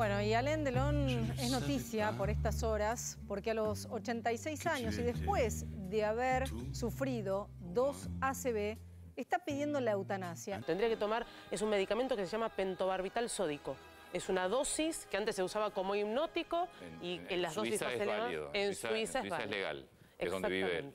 Bueno, y Alain Delon es noticia por estas horas porque a los 86 años y después de haber sufrido 2 ACV, está pidiendo la eutanasia. Tendría que tomar, es un medicamento que se llama pentobarbital sódico. Es una dosis que antes se usaba como hipnótico y en las dosis es válido. En Suiza es legal, es donde vive él.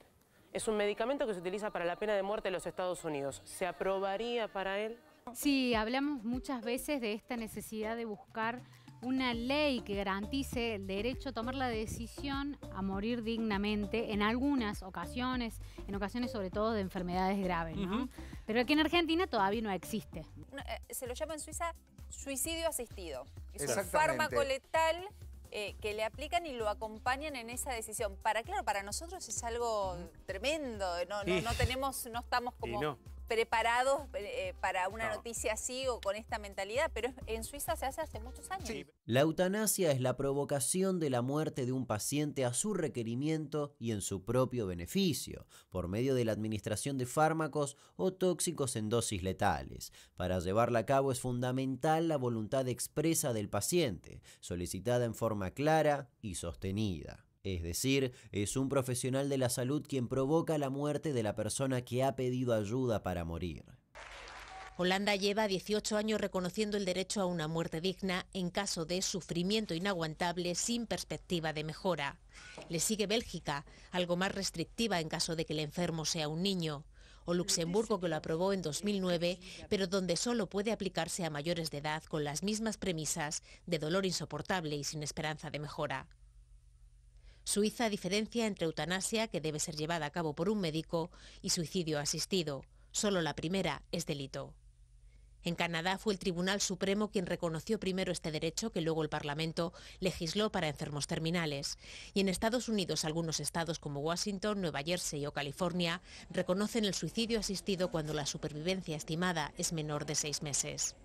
Es un medicamento que se utiliza para la pena de muerte en los Estados Unidos. ¿Se aprobaría para él? Sí, hablamos muchas veces de esta necesidad de buscar una ley que garantice el derecho a tomar la decisión a morir dignamente en algunas ocasiones, en ocasiones sobre todo de enfermedades graves, ¿no? Pero aquí en Argentina todavía no existe. Se lo llama en Suiza suicidio asistido. Es un fármaco letal que le aplican y lo acompañan en esa decisión. Para nosotros es algo tremendo. No estamos como preparados para una noticia así o con esta mentalidad, pero en Suiza se hace muchos años. Sí. La eutanasia es la provocación de la muerte de un paciente a su requerimiento y en su propio beneficio, por medio de la administración de fármacos o tóxicos en dosis letales. Para llevarla a cabo es fundamental la voluntad expresa del paciente, solicitada en forma clara y sostenida. Es decir, es un profesional de la salud quien provoca la muerte de la persona que ha pedido ayuda para morir. Holanda lleva 18 años reconociendo el derecho a una muerte digna en caso de sufrimiento inaguantable sin perspectiva de mejora. Le sigue Bélgica, algo más restrictiva en caso de que el enfermo sea un niño. O Luxemburgo, que lo aprobó en 2009, pero donde solo puede aplicarse a mayores de edad con las mismas premisas de dolor insoportable y sin esperanza de mejora. Suiza diferencia entre eutanasia, que debe ser llevada a cabo por un médico, y suicidio asistido. Solo la primera es delito. En Canadá fue el Tribunal Supremo quien reconoció primero este derecho, que luego el Parlamento legisló para enfermos terminales. Y en Estados Unidos, algunos estados como Washington, Nueva Jersey o California reconocen el suicidio asistido cuando la supervivencia estimada es menor de 6 meses.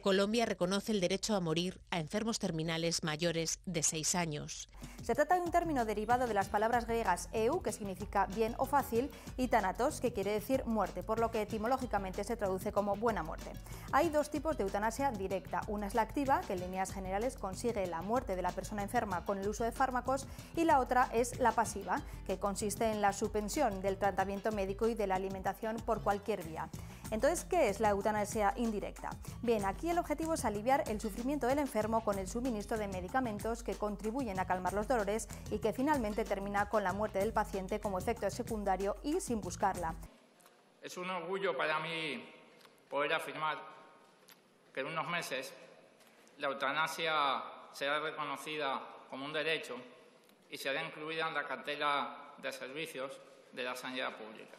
Colombia reconoce el derecho a morir a enfermos terminales mayores de 6 años. Se trata de un término derivado de las palabras griegas eu, que significa bien o fácil, y thanatos, que quiere decir muerte, por lo que etimológicamente se traduce como buena muerte. Hay 2 tipos de eutanasia directa. Una es la activa, que en líneas generales consigue la muerte de la persona enferma con el uso de fármacos, y la otra es la pasiva, que consiste en la suspensión del tratamiento médico y de la alimentación por cualquier vía. Entonces, ¿qué es la eutanasia indirecta? Bien, aquí el objetivo es aliviar el sufrimiento del enfermo con el suministro de medicamentos que contribuyen a calmar los dolores y que finalmente termina con la muerte del paciente como efecto secundario y sin buscarla. Es un orgullo para mí poder afirmar que en unos meses la eutanasia será reconocida como un derecho y será incluida en la cartera de servicios de la sanidad pública.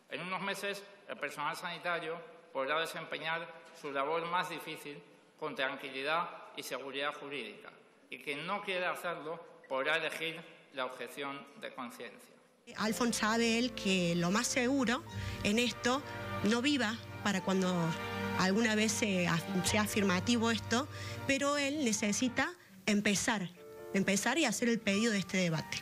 En unos meses, el personal sanitario podrá desempeñar su labor más difícil con tranquilidad y seguridad jurídica, y quien no quiera hacerlo podrá elegir la objeción de conciencia. Alfons sabe él que lo más seguro en esto no viva para cuando alguna vez sea afirmativo esto, pero él necesita empezar y hacer el pedido de este debate.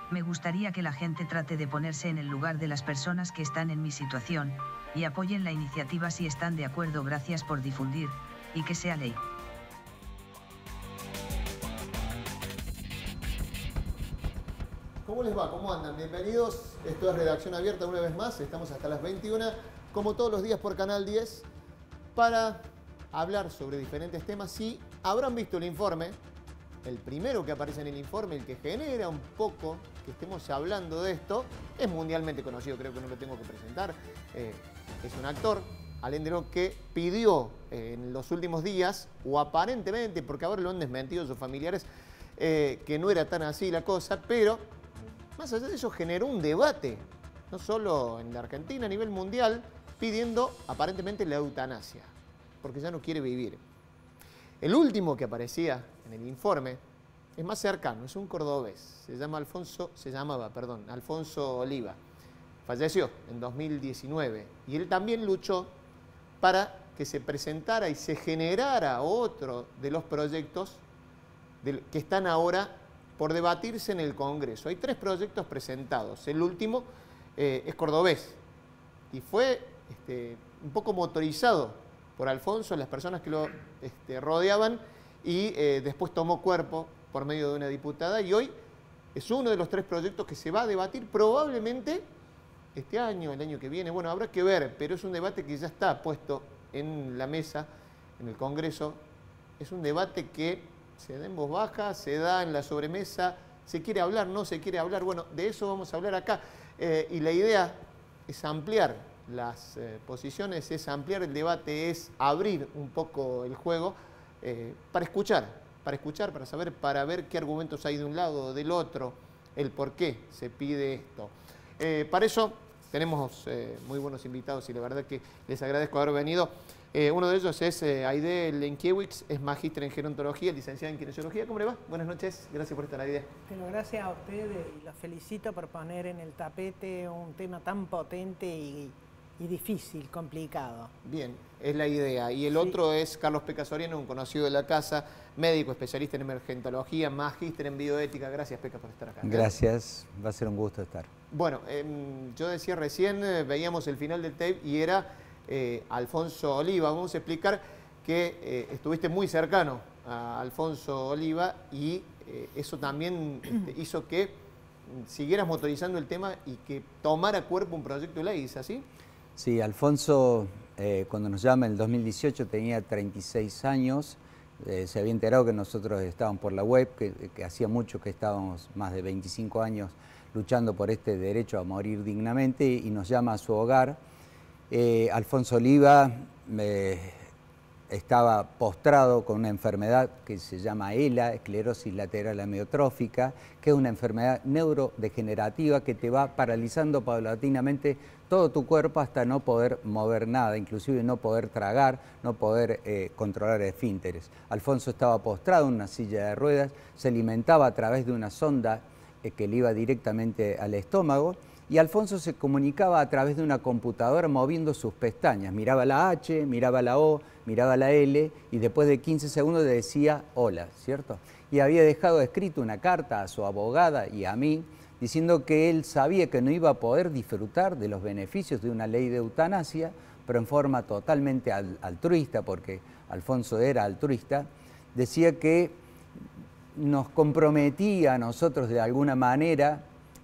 Me gustaría que la gente trate de ponerse en el lugar de las personas que están en mi situación y apoyen la iniciativa si están de acuerdo. Gracias por difundir, y que sea ley. ¿Cómo les va? ¿Cómo andan? Bienvenidos. Esto es Redacción Abierta una vez más. Estamos hasta las 21, como todos los días por Canal 10, para hablar sobre diferentes temas. Si habrán visto el informe, el primero que aparece en el informe, el que genera un poco que estemos hablando de esto, es mundialmente conocido, creo que no lo tengo que presentar. Es un actor, Alain Delon, que pidió en los últimos días, o aparentemente, porque ahora lo han desmentido sus familiares, que no era tan así la cosa, pero más allá de eso generó un debate, no solo en la Argentina, a nivel mundial, pidiendo aparentemente la eutanasia, porque ya no quiere vivir. El último que aparecía en el informe es más cercano, es un cordobés, se llamaba Alfonso Oliva. Falleció en 2019 y él también luchó para que se presentara y se generara otro de los proyectos que están ahora por debatirse en el Congreso. Hay 3 proyectos presentados, el último es cordobés y fue un poco motorizado por Alfonso, las personas que lo rodeaban, y después tomó cuerpo por medio de una diputada y hoy es uno de los 3 proyectos que se va a debatir probablemente este año, el año que viene. Bueno, habrá que ver, pero es un debate que ya está puesto en la mesa, en el Congreso. Es un debate que se da en voz baja, se da en la sobremesa, se quiere hablar, no se quiere hablar. Bueno, de eso vamos a hablar acá. Y la idea es ampliar las posiciones, es ampliar el debate, es abrir un poco el juego para escuchar, para saber, para ver qué argumentos hay de un lado o del otro, el por qué se pide esto. Para eso tenemos muy buenos invitados y la verdad que les agradezco haber venido. Uno de ellos es Aide Lenkiewicz, es magíster en gerontología, licenciada en kinesiología. ¿Cómo le va? Buenas noches, gracias por estar, Aide. Bueno, gracias a ustedes y los felicito por poner en el tapete un tema tan potente y difícil, complicado. Bien, es la idea. Y el otro es Carlos Peca Soriano, un conocido de la casa, médico, especialista en emergentología, magíster en bioética. Gracias, Peca, por estar acá. Gracias, va a ser un gusto estar. Bueno, yo decía recién, veíamos el final del tape y era Alfonso Oliva. Vamos a explicar que estuviste muy cercano a Alfonso Oliva y eso también hizo que siguieras motorizando el tema y que tomara cuerpo un proyecto de ley, ¿es así? Sí, Alfonso, cuando nos llama en el 2018 tenía 36 años, se había enterado que nosotros estábamos por la web, que hacía mucho que estábamos más de 25 años luchando por este derecho a morir dignamente y nos llama a su hogar. Alfonso Oliva estaba postrado con una enfermedad que se llama ELA, esclerosis lateral amiotrófica, que es una enfermedad neurodegenerativa que te va paralizando paulatinamente todo tu cuerpo hasta no poder mover nada, inclusive no poder tragar, no poder controlar esfínteres. Alfonso estaba postrado en una silla de ruedas, se alimentaba a través de una sonda que le iba directamente al estómago, y Alfonso se comunicaba a través de una computadora moviendo sus pestañas. Miraba la H, miraba la O, miraba la L y después de 15 segundos le decía hola, ¿cierto? Y había dejado escrito una carta a su abogada y a mí diciendo que él sabía que no iba a poder disfrutar de los beneficios de una ley de eutanasia, pero en forma totalmente altruista, porque Alfonso era altruista. Decía que nos comprometía a nosotros de alguna manera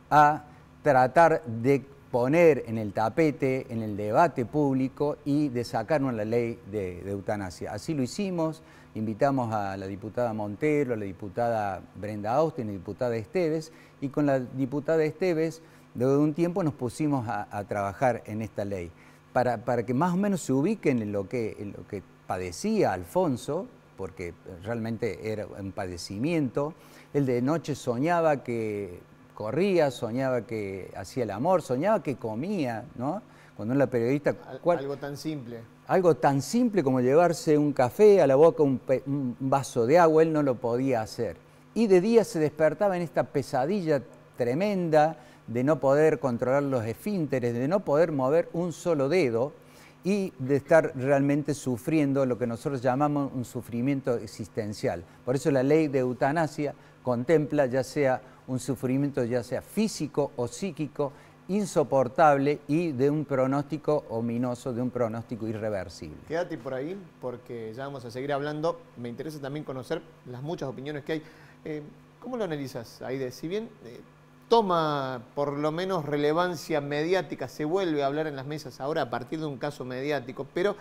a tratar de poner en el tapete, en el debate público y de sacar una ley de eutanasia. Así lo hicimos, invitamos a la diputada Montero, a la diputada Brenda Austin, a la diputada Esteves, y con la diputada Esteves, luego de un tiempo nos pusimos a trabajar en esta ley, para que más o menos se ubiquen en lo que padecía Alfonso, porque realmente era un padecimiento. Él de noche soñaba que corría, soñaba que hacía el amor, soñaba que comía, ¿no? Cuando una periodista... Algo tan simple. Algo tan simple como llevarse un café a la boca, un vaso de agua, él no lo podía hacer. Y de día se despertaba en esta pesadilla tremenda de no poder controlar los esfínteres, de no poder mover un solo dedo y de estar realmente sufriendo lo que nosotros llamamos un sufrimiento existencial. Por eso la ley de eutanasia contempla ya sea un sufrimiento ya sea físico o psíquico, insoportable y de un pronóstico ominoso, de un pronóstico irreversible. Quédate por ahí porque ya vamos a seguir hablando. Me interesa también conocer las muchas opiniones que hay. ¿Cómo lo analizas, Aide? Si bien toma por lo menos relevancia mediática, se vuelve a hablar en las mesas ahora a partir de un caso mediático, pero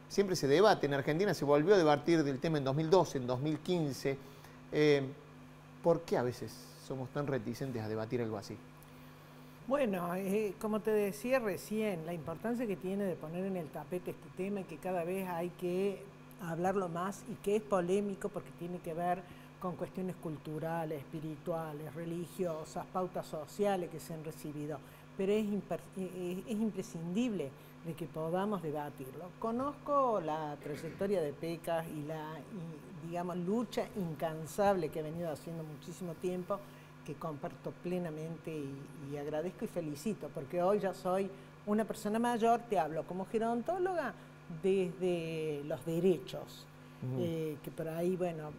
siempre se debate. En Argentina se volvió a debatir del tema en 2012, en 2015. ¿Por qué a veces somos tan reticentes a debatir algo así? Bueno, como te decía recién, la importancia que tiene de poner en el tapete este tema y que cada vez hay que hablarlo más y que es polémico porque tiene que ver con cuestiones culturales, espirituales, religiosas, pautas sociales que se han recibido, pero es imprescindible de que podamos debatirlo. Conozco la trayectoria de Peca y digamos, lucha incansable que ha venido haciendo muchísimo tiempo, que comparto plenamente y agradezco y felicito, porque hoy ya soy una persona mayor, te hablo como gerontóloga desde los derechos, que por ahí, bueno,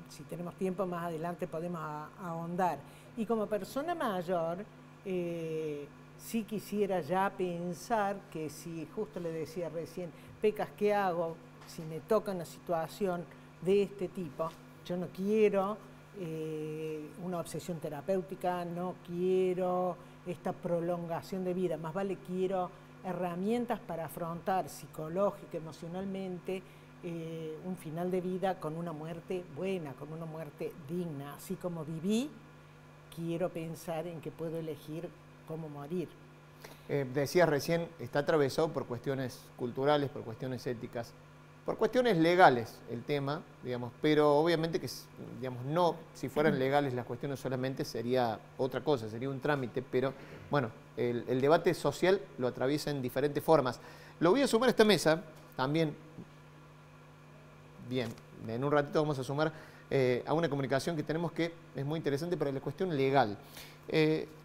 si tenemos tiempo más adelante podemos ahondar. Y como persona mayor, sí quisiera ya pensar que si, justo le decía recién, Pecas, ¿qué hago si me toca una situación de este tipo. Yo no quiero una obsesión terapéutica, no quiero esta prolongación de vida, más vale quiero herramientas para afrontar psicológica, emocionalmente, un final de vida con una muerte buena, con una muerte digna. Así como viví, quiero pensar en que puedo elegir cómo morir. Decías recién, está atravesado por cuestiones culturales, por cuestiones éticas, por cuestiones legales el tema, digamos, pero obviamente que, digamos, no, si fueran legales las cuestiones solamente sería otra cosa, sería un trámite, pero bueno, el debate social lo atraviesa en diferentes formas. Lo voy a sumar a esta mesa, también, bien, en un ratito vamos a sumar a una comunicación que tenemos que es muy interesante para la cuestión legal.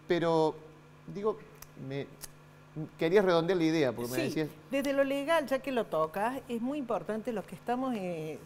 Pero, digo, querías redondear la idea, porque me decías... Desde lo legal, ya que lo tocas, es muy importante los que estamos,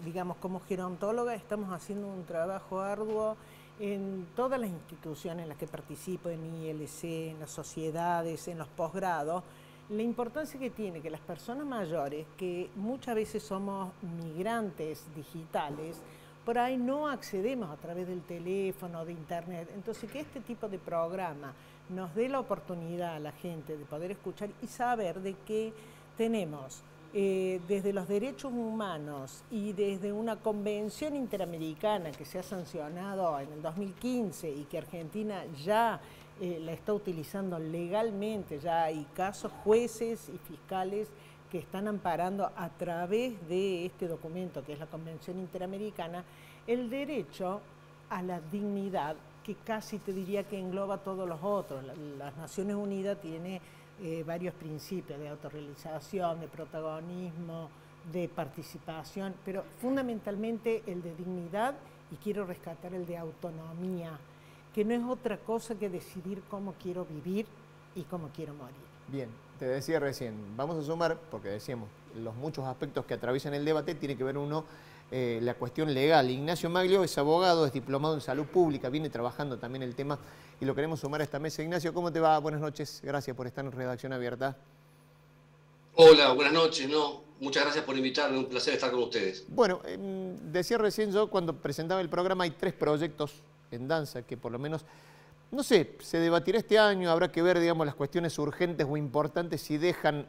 digamos, como gerontólogas, estamos haciendo un trabajo arduo en todas las instituciones en las que participo, en ILC, en las sociedades, en los posgrados, la importancia que tiene que las personas mayores, que muchas veces somos migrantes digitales, por ahí no accedemos a través del teléfono, de internet, entonces que este tipo de programa nos dé la oportunidad a la gente de poder escuchar y saber de que tenemos desde los derechos humanos y desde una convención interamericana que se ha sancionado en el 2015 y que Argentina ya la está utilizando legalmente, ya hay casos, jueces y fiscales que están amparando a través de este documento que es la Convención Interamericana, el derecho a la dignidad, que casi te diría que engloba todos los otros. Las Naciones Unidas tiene varios principios de autorrealización, de protagonismo, de participación, pero fundamentalmente el de dignidad, y quiero rescatar el de autonomía, que no es otra cosa que decidir cómo quiero vivir y cómo quiero morir. Bien, te decía recién, vamos a sumar, porque decíamos, los muchos aspectos que atraviesan el debate, tiene que ver uno, la cuestión legal. Ignacio Maglio es abogado, es diplomado en salud pública, viene trabajando también el tema y lo queremos sumar a esta mesa. Ignacio, ¿cómo te va? Buenas noches, gracias por estar en Redacción Abierta. Hola, buenas noches, muchas gracias por invitarme, un placer estar con ustedes. Bueno, decía recién yo, cuando presentaba el programa, hay 3 proyectos en danza que por lo menos... No sé, se debatirá este año, habrá que ver, digamos, las cuestiones urgentes o importantes si dejan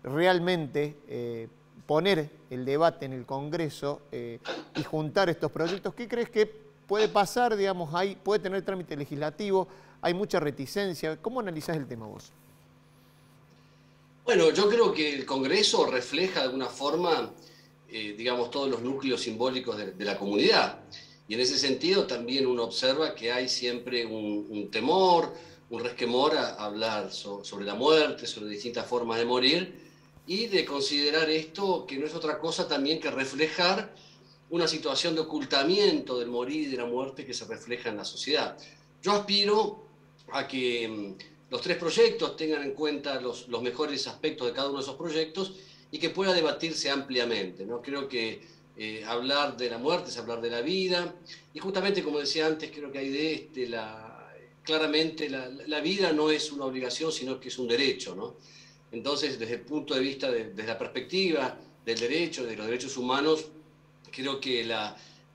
realmente poner el debate en el Congreso y juntar estos proyectos. ¿Qué crees que puede pasar, digamos, puede tener trámite legislativo, hay mucha reticencia? ¿Cómo analizás el tema vos? Bueno, yo creo que el Congreso refleja de alguna forma, digamos, todos los núcleos simbólicos de la comunidad. Y en ese sentido también uno observa que hay siempre un temor, un resquemor a hablar sobre la muerte, sobre distintas formas de morir y de considerar esto que no es otra cosa también que reflejar una situación de ocultamiento del morir y de la muerte que se refleja en la sociedad. Yo aspiro a que los 3 proyectos tengan en cuenta los mejores aspectos de cada uno de esos proyectos y que pueda debatirse ampliamente, ¿no? Creo que hablar de la muerte es hablar de la vida, y justamente como decía antes, creo que hay claramente la vida no es una obligación, sino que es un derecho, ¿no? Entonces, desde el punto de vista, desde la perspectiva del derecho, de los derechos humanos, creo que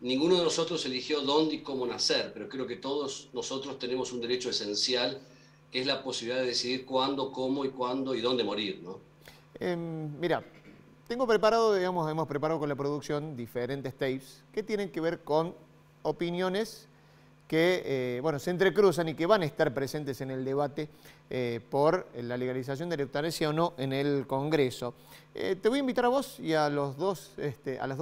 ninguno de nosotros eligió dónde y cómo nacer, pero creo que todos nosotros tenemos un derecho esencial, que es la posibilidad de decidir cuándo, cómo y cuándo y dónde morir, ¿no? Mira, tengo preparado, digamos, hemos preparado con la producción diferentes tapes que tienen que ver con opiniones que, bueno, se entrecruzan y que van a estar presentes en el debate por la legalización de la eutanasia o no en el Congreso. Te voy a invitar a vos y a las dos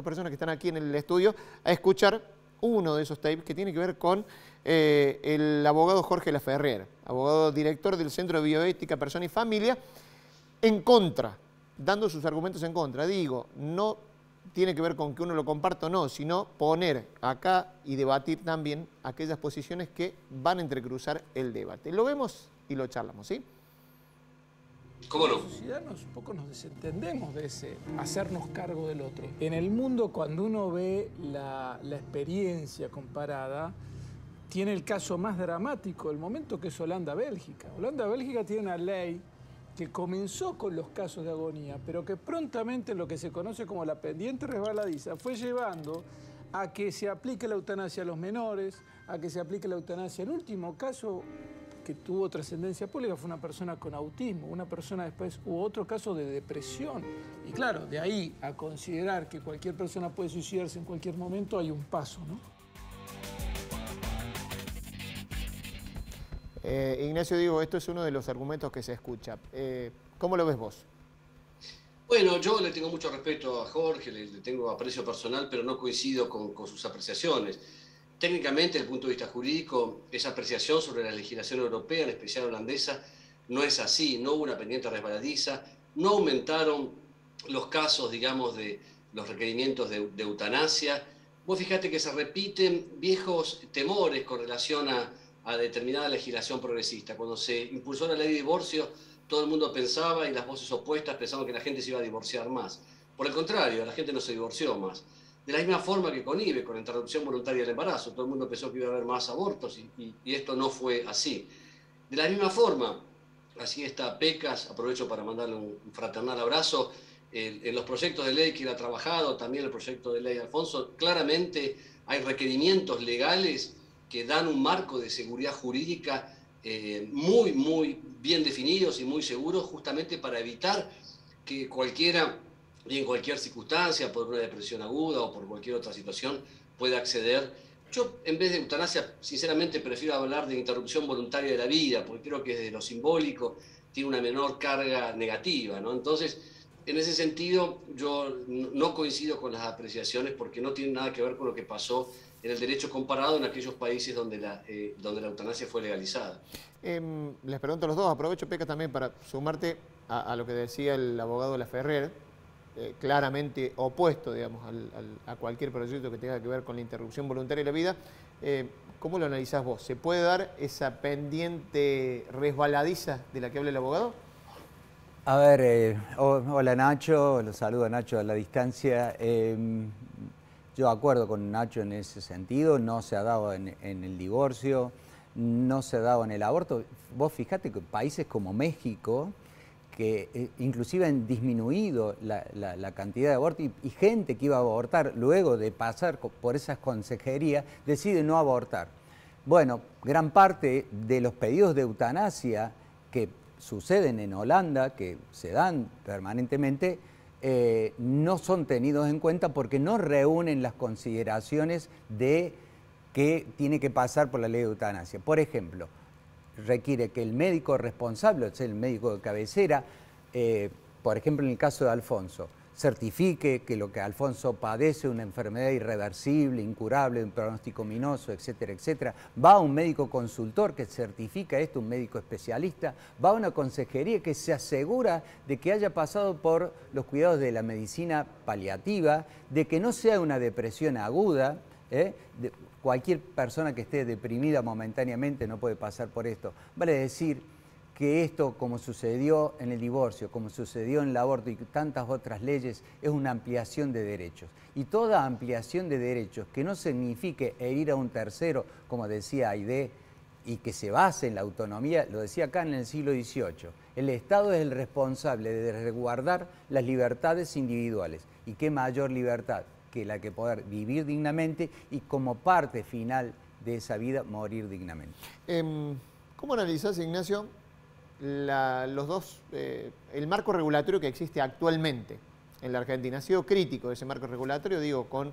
personas que están aquí en el estudio a escuchar uno de esos tapes que tiene que ver con el abogado Jorge Laferriere, abogado director del Centro de Bioética, Persona y Familia, en contra, dando sus argumentos en contra. Digo, no tiene que ver con que uno lo comparta o no, sino poner acá y debatir también aquellas posiciones que van a entrecruzar el debate. Lo vemos y lo charlamos, ¿sí? ¿Cómo no? En la sociedad un poco nos desentendemos de ese hacernos cargo del otro. En el mundo, cuando uno ve la experiencia comparada, tiene el caso más dramático del momento, que es Holanda-Bélgica. Holanda-Bélgica tiene una ley que comenzó con los casos de agonía, pero que prontamente lo que se conoce como la pendiente resbaladiza fue llevando a que se aplique la eutanasia a los menores, a que se aplique la eutanasia. El último caso que tuvo trascendencia pública fue una persona con autismo, una persona después hubo otro caso de depresión. Y claro, de ahí a considerar que cualquier persona puede suicidarse en cualquier momento hay un paso, ¿no? Ignacio, digo, esto es uno de los argumentos que se escucha. ¿Cómo lo ves vos? Bueno, yo le tengo mucho respeto a Jorge, le tengo aprecio personal, pero no coincido con sus apreciaciones. Técnicamente, desde el punto de vista jurídico, esa apreciación sobre la legislación europea, en especial holandesa, no es así. No hubo una pendiente resbaladiza, no aumentaron los casos, digamos, de los requerimientos de eutanasia. Vos fíjate que se repiten viejos temores con relación a determinada legislación progresista. Cuando se impulsó la ley de divorcio, todo el mundo pensaba, y las voces opuestas pensaban que la gente se iba a divorciar más. Por el contrario, la gente no se divorció más. De la misma forma que con IVE, con la interrupción voluntaria del embarazo, todo el mundo pensó que iba a haber más abortos y esto no fue así. De la misma forma, así está PECAS, aprovecho para mandarle un fraternal abrazo, en los proyectos de ley que él ha trabajado, también el proyecto de ley de Alfonso, claramente hay requerimientos legales que dan un marco de seguridad jurídica muy, muy bien definidos y muy seguros, justamente para evitar que cualquiera, y en cualquier circunstancia, por una depresión aguda o por cualquier otra situación, pueda acceder. Yo, en vez de eutanasia, sinceramente prefiero hablar de interrupción voluntaria de la vida, porque creo que desde lo simbólico tiene una menor carga negativa, ¿no? Entonces, en ese sentido, yo no coincido con las apreciaciones porque no tiene nada que ver con lo que pasó en el derecho comparado en aquellos países donde la eutanasia fue legalizada. Les pregunto a los dos, aprovecho, Peca, también para sumarte a lo que decía el abogado Laferrer, claramente opuesto, digamos, a cualquier proyecto que tenga que ver con la interrupción voluntaria de la vida. ¿Cómo lo analizás vos? ¿Se puede dar esa pendiente resbaladiza de la que habla el abogado? A ver, hola Nacho, los saludo a Nacho a la distancia. Yo acuerdo con Nacho en ese sentido, no se ha dado en el divorcio, no se ha dado en el aborto. Vos fijate que países como México, que inclusive han disminuido la cantidad de abortos y gente que iba a abortar luego de pasar por esas consejerías decide no abortar. Bueno, gran parte de los pedidos de eutanasia que suceden en Holanda, que se dan permanentemente, no son tenidos en cuenta porque no reúnen las consideraciones de que tiene que pasar por la ley de eutanasia. Por ejemplo, requiere que el médico responsable, o sea, el médico de cabecera, por ejemplo, en el caso de Alfonso, certifique que lo que Alfonso padece es una enfermedad irreversible, incurable, un pronóstico ominoso, etcétera, etcétera. Va a un médico consultor que certifica esto, un médico especialista, va a una consejería que se asegura de que haya pasado por los cuidados de la medicina paliativa, de que no sea una depresión aguda, cualquier persona que esté deprimida momentáneamente no puede pasar por esto. Vale decir que esto, como sucedió en el divorcio, como sucedió en el aborto y tantas otras leyes, es una ampliación de derechos. Y toda ampliación de derechos que no signifique herir a un tercero, como decía Aide, y que se base en la autonomía, lo decía acá en el siglo XVIII, el Estado es el responsable de resguardar las libertades individuales. ¿Y qué mayor libertad que la que poder vivir dignamente y como parte final de esa vida morir dignamente? ¿Cómo analizás, Ignacio, el marco regulatorio que existe actualmente en la Argentina? Ha sido crítico ese marco regulatorio, digo, con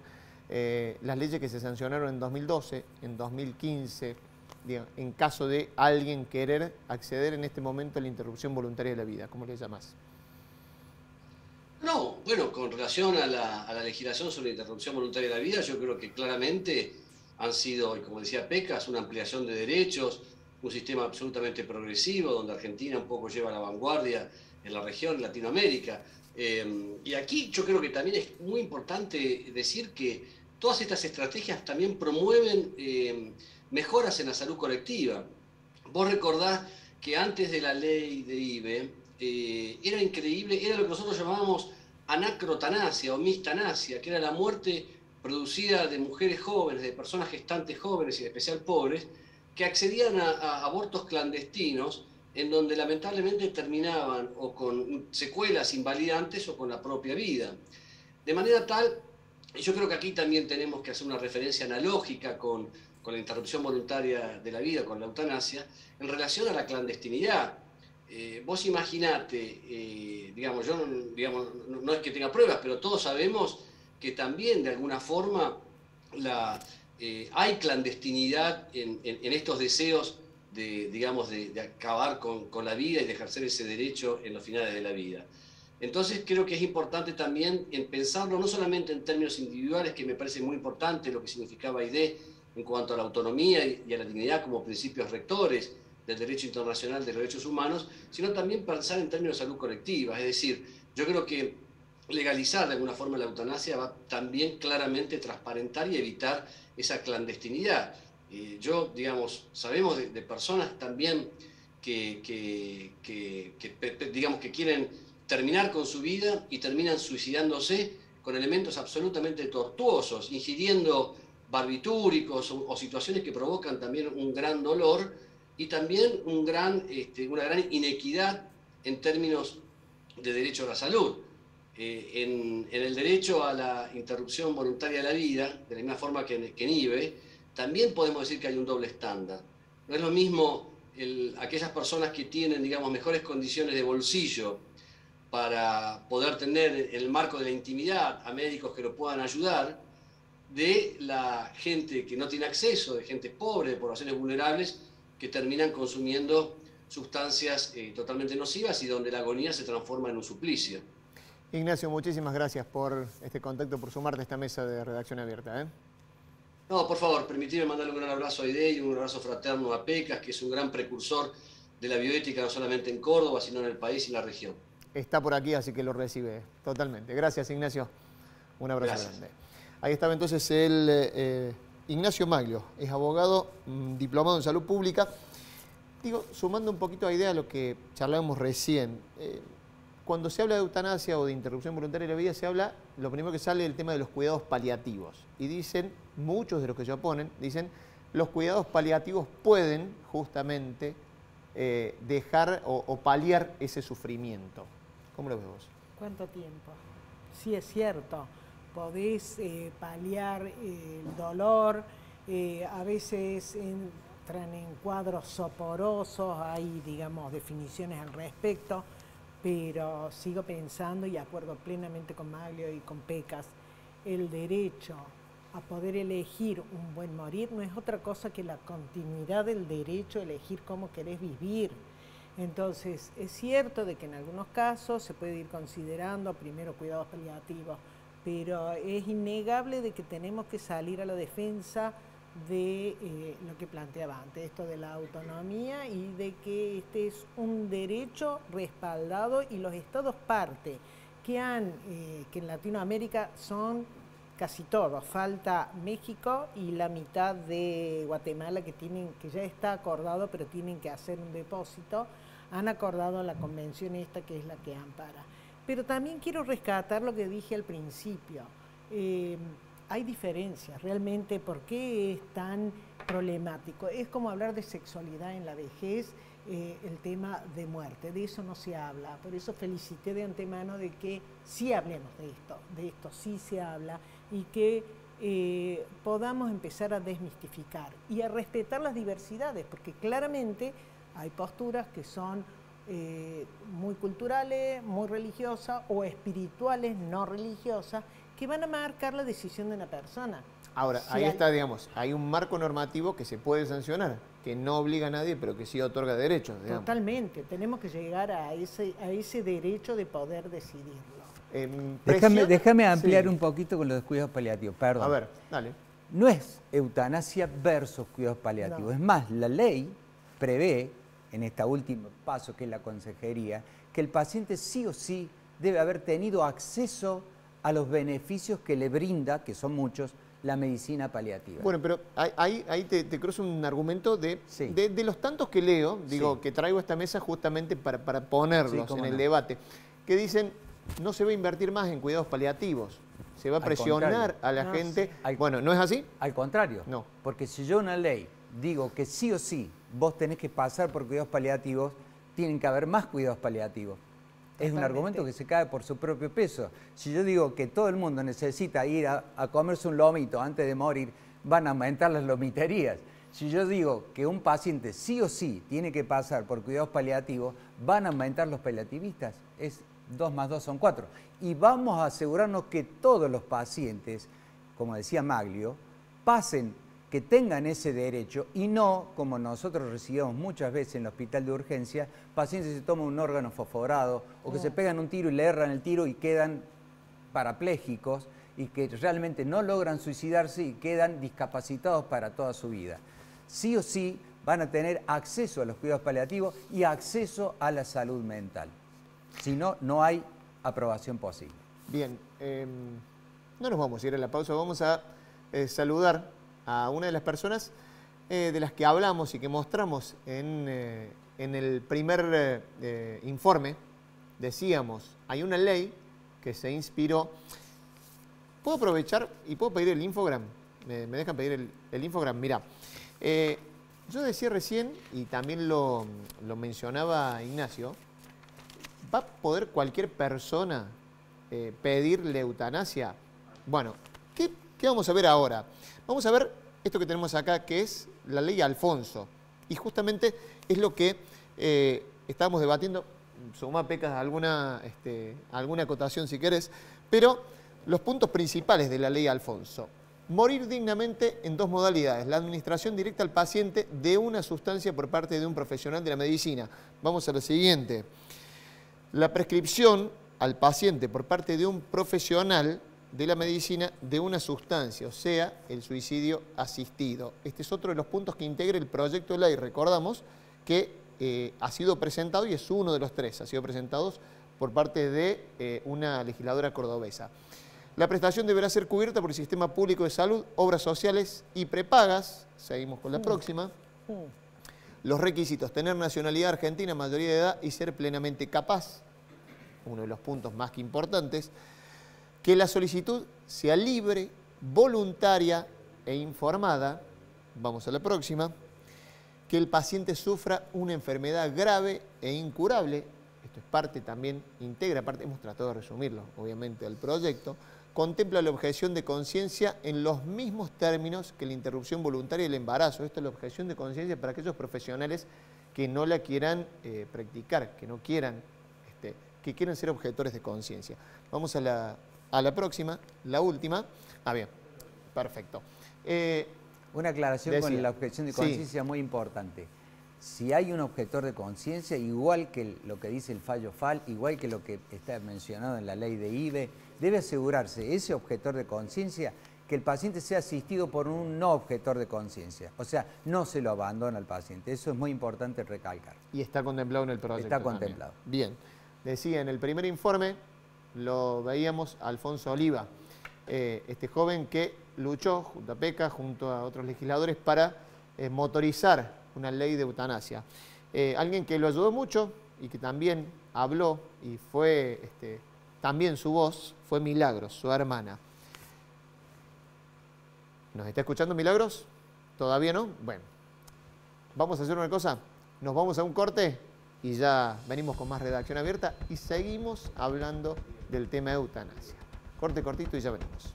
las leyes que se sancionaron en 2012, en 2015, digo, en caso de alguien querer acceder en este momento a la interrupción voluntaria de la vida. ¿Cómo le llamás? No, bueno, con relación a la legislación sobre la interrupción voluntaria de la vida, yo creo que claramente han sido, como decía Pecas, una ampliación de derechos, un sistema absolutamente progresivo, donde Argentina un poco lleva la vanguardia en la región, en Latinoamérica. Y aquí yo creo que también es muy importante decir que todas estas estrategias también promueven mejoras en la salud colectiva. Vos recordás que antes de la ley de IVE, era increíble, era lo que nosotros llamábamos anacrotanasia o mistanasia, que era la muerte producida de mujeres jóvenes, de personas gestantes jóvenes y en especial pobres, que accedían a abortos clandestinos en donde lamentablemente terminaban o con secuelas invalidantes o con la propia vida. De manera tal, yo creo que aquí también tenemos que hacer una referencia analógica con la interrupción voluntaria de la vida, con la eutanasia, en relación a la clandestinidad. Vos imaginate, digamos, yo no es que tenga pruebas, pero todos sabemos que también de alguna forma hay clandestinidad en estos deseos de acabar con la vida y de ejercer ese derecho en los finales de la vida. Entonces creo que es importante también en pensarlo no solamente en términos individuales, que me parece muy importante lo que significaba Aidé en cuanto a la autonomía y a la dignidad como principios rectores del derecho internacional de los derechos humanos, sino también pensar en términos de salud colectiva. Es decir, yo creo que legalizar de alguna forma la eutanasia va también claramente transparentar y evitar esa clandestinidad. Sabemos de personas también que quieren terminar con su vida y terminan suicidándose con elementos absolutamente tortuosos, ingiriendo barbitúricos o situaciones que provocan también un gran dolor y también una gran inequidad en términos de derecho a la salud. En el derecho a la interrupción voluntaria de la vida, de la misma forma que en IBE, también podemos decir que hay un doble estándar. No es lo mismo aquellas personas que tienen, mejores condiciones de bolsillo para poder tener en el marco de la intimidad a médicos que lo puedan ayudar, de la gente que no tiene acceso, de gente pobre, de poblaciones vulnerables, que terminan consumiendo sustancias totalmente nocivas y donde la agonía se transforma en un suplicio. Ignacio, muchísimas gracias por este contacto, por sumarte a esta mesa de redacción abierta. No, por favor, permitidme mandarle un gran abrazo a Aidé y un abrazo fraterno a Pecas, que es un gran precursor de la bioética, no solamente en Córdoba, sino en el país y la región. Está por aquí, así que lo recibe totalmente. Gracias, Ignacio. Un abrazo grande. Ahí estaba entonces el Ignacio Maglio, es abogado diplomado en salud pública. Sumando un poquito a idea a lo que charlábamos recién, cuando se habla de eutanasia o de interrupción voluntaria de la vida, lo primero que sale es el tema de los cuidados paliativos. Y dicen, muchos de los que se oponen, dicen, los cuidados paliativos pueden justamente dejar o paliar ese sufrimiento. ¿Cómo lo ves vos? ¿Cuánto tiempo? Sí, es cierto. Podés paliar el dolor, a veces entran en cuadros soporosos, hay, definiciones al respecto, pero sigo pensando y acuerdo plenamente con Maglio y con Pecas, el derecho a poder elegir un buen morir no es otra cosa que la continuidad del derecho a elegir cómo querés vivir. Entonces, es cierto de que en algunos casos se puede ir considerando primero cuidados paliativos, pero es innegable de que tenemos que salir a la defensa de lo que planteaba antes, esto de la autonomía y de que este es un derecho respaldado y los estados parte, que en Latinoamérica son casi todos, falta México y la mitad de Guatemala que ya está acordado, pero tienen que hacer un depósito, han acordado la convención esta que es la que ampara. Pero también quiero rescatar lo que dije al principio. Hay diferencias, realmente, ¿por qué es tan problemático? Es como hablar de sexualidad en la vejez, el tema de muerte, de eso no se habla. Por eso felicité de antemano de que sí hablemos de esto sí se habla y que podamos empezar a desmistificar y a respetar las diversidades, porque claramente hay posturas que son muy culturales, muy religiosas o espirituales, no religiosas, que van a marcar la decisión de una persona. Ahora, ahí está, hay un marco normativo que se puede sancionar, que no obliga a nadie, pero que sí otorga derechos. Totalmente, tenemos que llegar a ese derecho de poder decidirlo. Déjame ampliar un poquito con los cuidados paliativos, perdón. A ver, dale. No es eutanasia versus cuidados paliativos, no. Es más, la ley prevé, en este último paso que es la consejería, que el paciente sí o sí debe haber tenido acceso a los beneficios que le brinda, que son muchos, la medicina paliativa. Bueno, pero ahí te cruzo un argumento de los tantos que leo, que traigo a esta mesa justamente para ponerlos en el debate, que dicen, no se va a invertir más en cuidados paliativos, se va a presionar a la gente. Bueno, ¿no es así? Al contrario, no. Porque si yo una ley digo que sí o sí vos tenés que pasar por cuidados paliativos, tienen que haber más cuidados paliativos. Es un argumento que se cae por su propio peso. Si yo digo que todo el mundo necesita ir a comerse un lomito antes de morir, van a aumentar las lomiterías. Si yo digo que un paciente sí o sí tiene que pasar por cuidados paliativos, van a aumentar los paliativistas. Es 2 más 2 son 4. Y vamos a asegurarnos que todos los pacientes, como decía Maglio, pasen, que tengan ese derecho y no, como nosotros recibimos muchas veces en el hospital de urgencia, pacientes que se toman un órgano fosforado o que se pegan un tiro y le erran el tiro y quedan parapléjicos y que realmente no logran suicidarse y quedan discapacitados para toda su vida. Sí o sí van a tener acceso a los cuidados paliativos y acceso a la salud mental. Si no, no hay aprobación posible. Bien, no nos vamos a ir a la pausa, vamos a saludar a una de las personas de las que hablamos y que mostramos en el primer informe. Decíamos, hay una ley que se inspiró. ¿Puedo aprovechar y puedo pedir el infogram? ¿Me dejan pedir el infogram? Mirá, yo decía recién, y también lo mencionaba Ignacio, ¿va a poder cualquier persona pedirle eutanasia? Bueno, ¿qué vamos a ver ahora? Vamos a ver esto que tenemos acá, que es la ley Alfonso. Y justamente es lo que estábamos debatiendo. Suma, Pecas, alguna acotación si querés. Pero los puntos principales de la ley Alfonso. Morir dignamente en 2 modalidades. La administración directa al paciente de una sustancia por parte de un profesional de la medicina. Vamos a lo siguiente. La prescripción al paciente por parte de un profesional de la medicina de una sustancia, o sea, el suicidio asistido. Este es otro de los puntos que integra el proyecto de ley. Recordamos que ha sido presentado, y es uno de los 3, ha sido presentado por parte de una legisladora cordobesa. La prestación deberá ser cubierta por el sistema público de salud, obras sociales y prepagas. Seguimos con la próxima. Los requisitos: tener nacionalidad argentina, mayoría de edad y ser plenamente capaz. Uno de los puntos más que importantes. Que la solicitud sea libre, voluntaria e informada. Vamos a la próxima. Que el paciente sufra una enfermedad grave e incurable. Esto es parte también, integra parte, hemos tratado de resumirlo, obviamente, del proyecto. Contempla la objeción de conciencia en los mismos términos que la interrupción voluntaria del embarazo. Esto es la objeción de conciencia para aquellos profesionales que no la quieran practicar, que no quieran, que quieran ser objetores de conciencia. Vamos a la próxima, la última. Bien, perfecto. Una aclaración con la objeción de conciencia muy importante. Si hay un objetor de conciencia, igual que lo que dice el fallo FAL, igual que lo que está mencionado en la ley de IBE, debe asegurarse ese objetor de conciencia que el paciente sea asistido por un no objetor de conciencia. O sea, no se lo abandona al paciente. Eso es muy importante recalcar. Y está contemplado en el proyecto. Está contemplado. Bien. Decía, en el primer informe lo veíamos a Alfonso Oliva, este joven que luchó junto a PECA, junto a otros legisladores, para motorizar una ley de eutanasia. Alguien que lo ayudó mucho y que también habló y fue también su voz, fue Milagros, su hermana. ¿Nos está escuchando Milagros? ¿Todavía no? Bueno, vamos a hacer una cosa, nos vamos a un corte y ya venimos con más Redacción Abierta y seguimos hablando del tema eutanasia. Corte cortito y ya venimos.